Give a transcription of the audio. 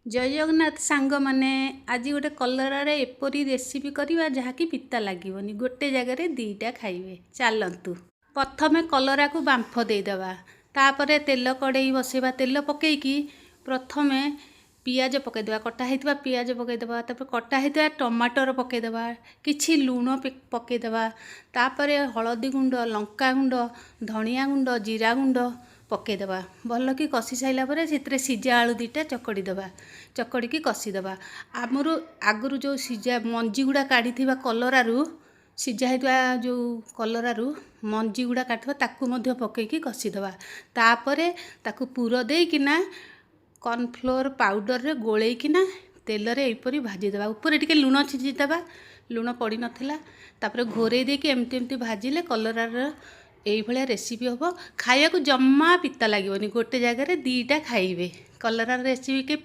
जय जगन्नाथ सांग माने आज गोटे कलर एपरी रेसिपी करवा जहाँकि पिता लगे गोटे जगार दीटा खाइबे। चलतु प्रथमे कलरा को बांफ देदेबा तापर तेल कड़े बसैबा तेल पकईकी प्रथमे पियाज पकईदेबा कटा होता पियाज पकईदेबा तापर कटा होता टमाटर पकईदेबा किछि लुण पकईदेबा तापर हलदी गुंड लंका गुंड धनिया गुंड जीरा गुंड पकईदेबा भल कि कषि साइला परे से सिझा आलू दीटा चकड़ी देबा चकड़ी की कषिदेबा आमर आगु जो सिझा मंजी गुड़ा काढ़ी कलरारू सिझा होता जो कलरारू मंजी गुड़ा काढ़ा ताकू मध्य पकईकी कषिदेबा तापर ताकू पुर देकिना कॉर्नफ्लोर पाउडर रे गोलेकिना तेल रे एपरी भाजीदेबा ऊपर टिके लुण छिंचीदेबा लुण पड़ी नथिला तापर घोरे देकी एमती एमती भाजिले कलरार यही भाया रेसिपी हम खाया जमा पिता लगे गोटे जगार दीटा खाइबे कलरार रेसिपी के